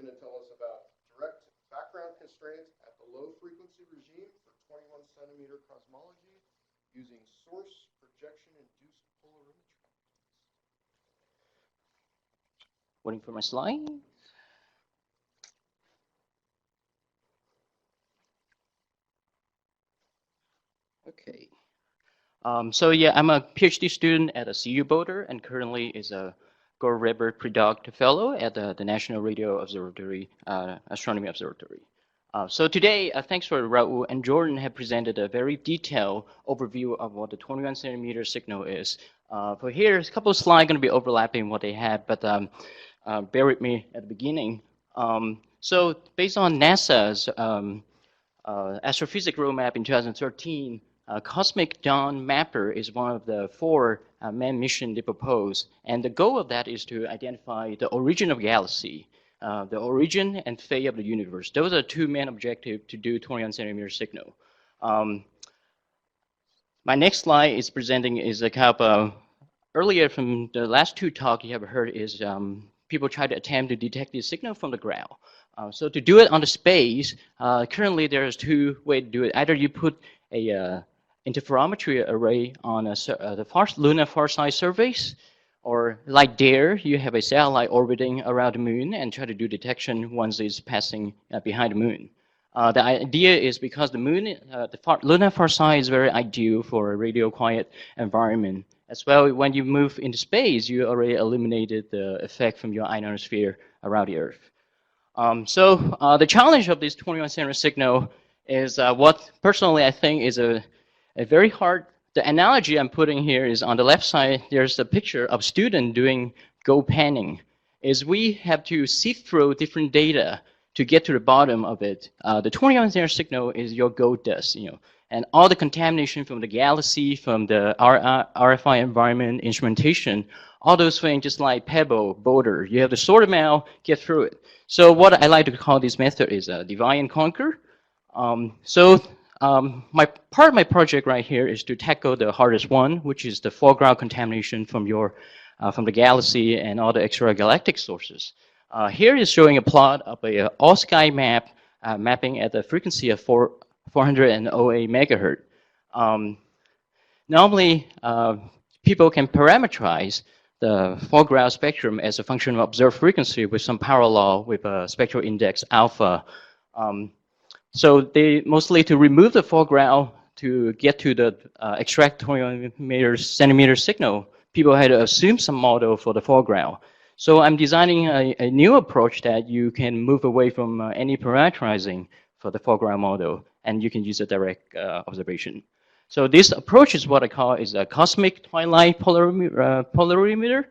to tell us about direct background constraint at the low frequency regime for 21 centimeter cosmology using source projection-induced polarimetry. Waiting for my slide. Okay. So yeah, I'm a PhD student at a CU Boulder and currently is a Gold River Predoctor Fellow at the National Radio Observatory, Astronomy Observatory. So today, thanks for Raul and Jordan have presented a very detailed overview of what the 21 centimeter signal is. For here, a couple of slides going to be overlapping what they had, but bear with me at the beginning. So based on NASA's astrophysics roadmap in 2013, Cosmic Dawn Mapper is one of the 4 manned missions they propose. And the goal of that is to identify the origin of galaxy, the origin and fate of the universe. Those are 2 main objectives to do 21 centimeter signal. My next slide is presenting is a kind of, earlier from the last 2 talks you have heard is people try to attempt to detect the signal from the ground. So to do it on the space, currently there's 2 ways to do it. Either you put a interferometry array on the Lunar Farside surface, or like there, you have a satellite orbiting around the moon and try to do detection once it's passing behind the moon. The idea is because the moon, Lunar Farside is very ideal for a radio quiet environment. As well, when you move into space, you already eliminated the effect from your ionosphere around the Earth. So the challenge of this 21 centimeter signal is what personally I think is a very hard. The analogy I'm putting here is on the left side, there's a picture of student doing go panning. Is we have to sift through different data to get to the bottom of it. The 21 centimeter signal is your gold dust, and all the contamination from the galaxy, from the RFI environment, instrumentation, all those things just like pebble, boulder. You have to sort them out, get through it. So what I like to call this method is divide and conquer. My part of my project right here is to tackle the hardest one, which is the foreground contamination from the galaxy and all the extragalactic sources. Here is showing a plot of a all-sky map mapping at the frequency of 408 megahertz. Normally, people can parameterize the foreground spectrum as a function of observed frequency with some power law with a spectral index alpha. So they mostly to remove the foreground to get to the extract 21 centimeter signal, people had to assume some model for the foreground. So I'm designing a new approach that you can move away from any parameterizing for the foreground model, and you can use a direct observation. So this approach is what I call is a cosmic twilight polarimeter.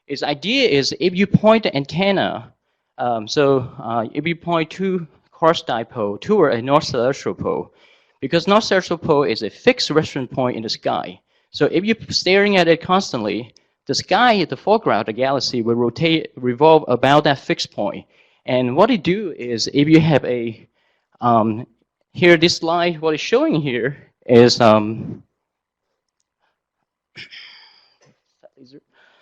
Its idea is if you point the antenna, if you point 2 cross dipole toward a north celestial pole, because north celestial pole is a fixed reference point in the sky. So if you're staring at it constantly, the sky, the foreground, the galaxy will revolve about that fixed point. And what it do is if you have a, here this slide, what it's showing here is,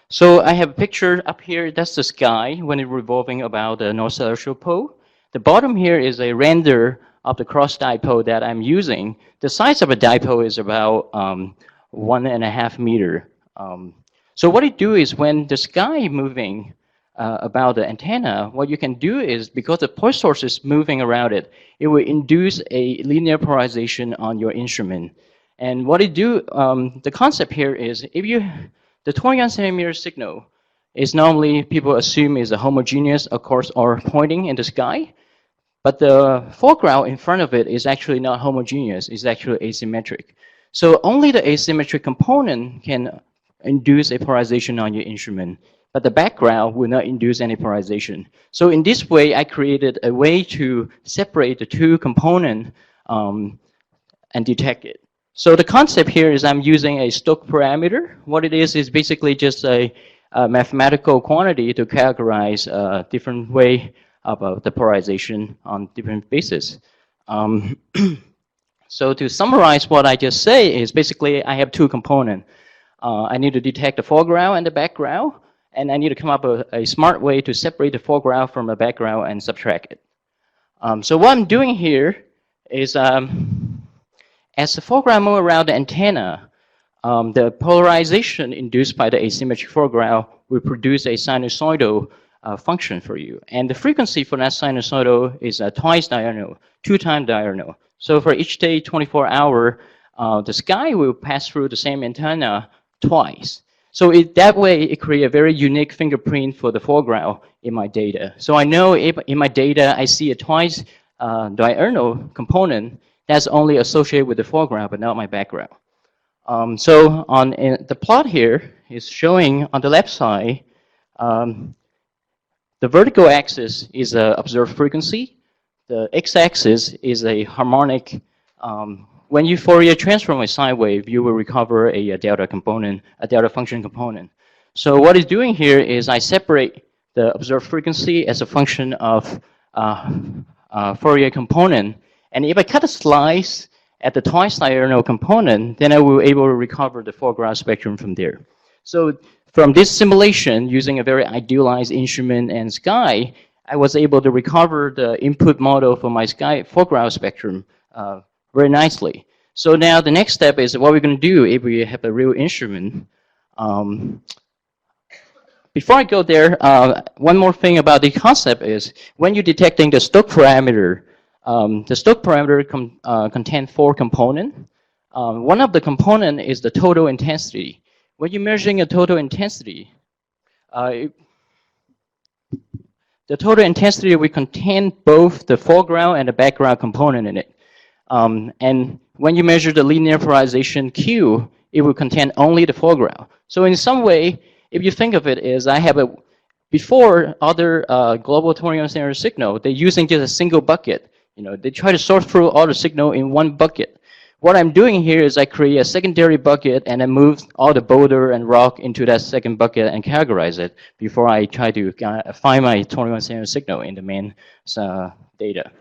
so I have a picture up here, that's the sky when it's revolving about the north celestial pole. The bottom here is a render of the cross dipole that I'm using. The size of a dipole is about 1.5 meters. So what it do is when the sky moving about the antenna, what you can do is because the point source is moving around it, it will induce a linear polarization on your instrument. And what it do, the concept here is if the 21 centimeter signal is normally people assume is a homogeneous, of course, or pointing in the sky. But the foreground in front of it is actually not homogeneous, it's actually asymmetric. So only the asymmetric component can induce a polarization on your instrument, but the background will not induce any polarization. So in this way, I created a way to separate the 2 components and detect it. So the concept here is I'm using a Stokes parameter. What it is basically just a mathematical quantity to characterize a different way of the polarization on different bases. So to summarize what I just say is basically I have 2 components. I need to detect the foreground and the background. and I need to come up with a smart way to separate the foreground from the background and subtract it. So what I'm doing here is, as the foreground moves around the antenna, the polarization induced by the asymmetric foreground will produce a sinusoidal function for you. And the frequency for that sinusoidal is twice diurnal, 2-time diurnal. So for each day, 24-hour, the sky will pass through the same antenna twice. So that way, it creates a very unique fingerprint for the foreground in my data. So I know if in my data I see a twice diurnal component, that's only associated with the foreground, but not my background. So on the plot here is showing on the left side, the vertical axis is observed frequency. The x-axis is a harmonic. When you Fourier transform a sine wave, you will recover a delta component, a delta function component. So what it's doing here is I separate the observed frequency as a function of Fourier component. And if I cut a slice at the twice diurnal component, then I will be able to recover the foreground spectrum from there. So from this simulation, using a very idealized instrument and sky, I was able to recover the input model for my sky foreground spectrum very nicely. So now the next step is what we're going to do if we have a real instrument. Before I go there, one more thing about the concept is when you're detecting the Stokes parameter, the Stokes parameter contains 4 components. One of the components is the total intensity. When you're measuring a total intensity, the total intensity will contain both the foreground and the background component in it. And when you measure the linear polarization Q, it will contain only the foreground. So in some way, if you think of it as I have a, before other global 21st century signal, they're using just a single bucket. You know, they try to sort through all the signal in one bucket. What I'm doing here is I create a secondary bucket and I move all the boulder and rock into that second bucket and categorize it before I try to find my 21st century signal in the main data.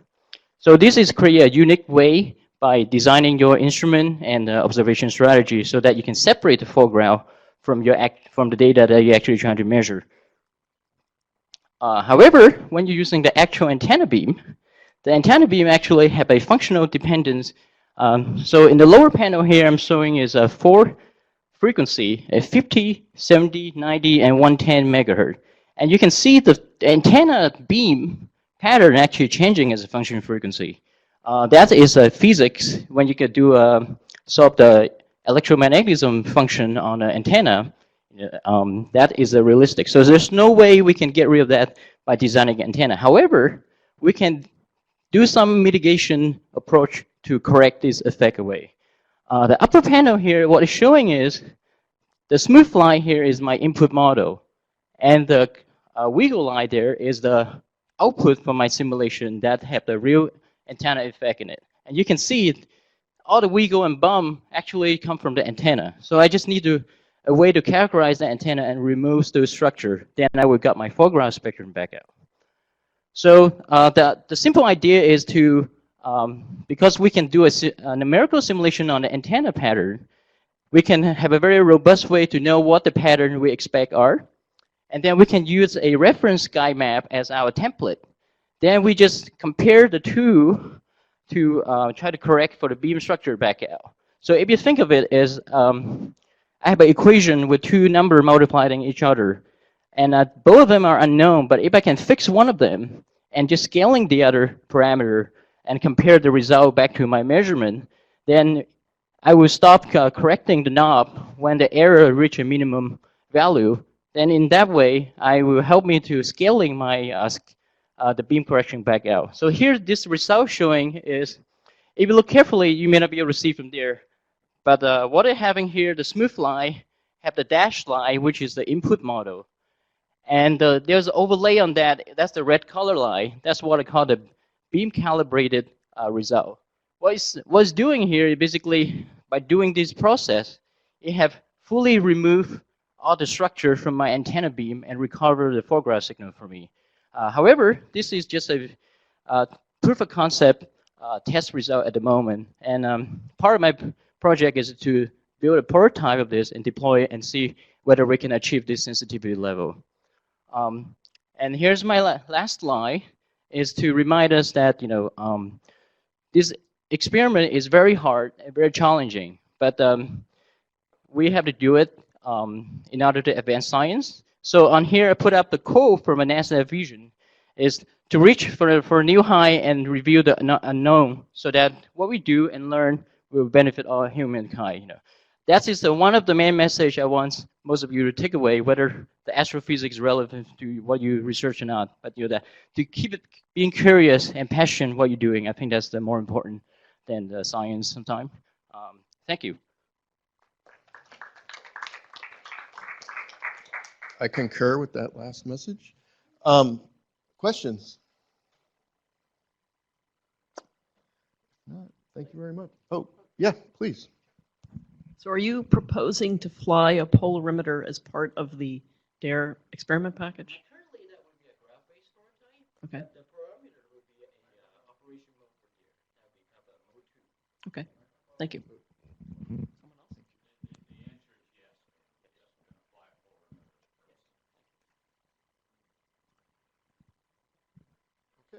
So this is create a unique way by designing your instrument and observation strategy so that you can separate the foreground from from the data that you're actually trying to measure. However, when you're using the actual antenna beam, the antenna beam actually have a functional dependence. So in the lower panel here, I'm showing is a 4 frequency, a 50, 70, 90, and 110 megahertz. And you can see the antenna beam pattern actually changing as a function of frequency. That is a physics when you could do solve the electromagnetism function on an antenna. That is a realistic. So there's no way we can get rid of that by designing an antenna. However, we can do some mitigation approach to correct this effect away. The upper panel here, what it's showing is the smooth line here is my input model, and the wiggle line there is the output from my simulation that have the real antenna effect in it. And you can see all the wiggle and bump actually come from the antenna. So I just need a way to characterize the antenna and remove those structure. Then I will get my foreground spectrum back out. So the simple idea is to, because we can do a numerical simulation on the antenna pattern, we can have a very robust way to know what the pattern we expect are. And then we can use a reference sky map as our template. Then we just compare the two to try to correct for the beam structure back out. So if you think of it as, I have an equation with 2 numbers multiplying each other. And both of them are unknown, but if I can fix one of them and just scaling the other parameter and compare the result back to my measurement, then I will stop correcting the knob when the error reaches a minimum value. Then in that way, I will help me to scaling my the beam correction back out. So here, this result showing is, if you look carefully, you may not be able to see from there. But what I'm having here, the smooth line, have the dashed line, which is the input model. And there's an overlay on that. That's the red color line. That's what I call the beam calibrated result. What it's doing here, basically, by doing this process, it have fully removed all the structure from my antenna beam and recover the foreground signal for me. However, this is just a proof of concept test result at the moment. And part of my project is to build a prototype of this and deploy it and see whether we can achieve this sensitivity level. And here's my last slide, is to remind us that this experiment is very hard and very challenging, but we have to do it in order to advance science. So on here, I put up the code from a NESF vision, is to reach for a new high and review the unknown, so that what we do and learn will benefit all humankind. That is one of the main message I want most of you to take away, whether the astrophysics is relevant to what you research or not. But that to keep it being curious and passionate what you're doing, I think that's the more important than the science sometimes. Thank you. I concur with that last message. Questions? No, thank you very much. Oh, yeah, please. So are you proposing to fly a polarimeter as part of the DARE experiment package? Currently, that would be a graph-based prototype. Okay. The polarimeter would be an operation mode for DARE. That would be kind of a mode 2. Okay. Thank you.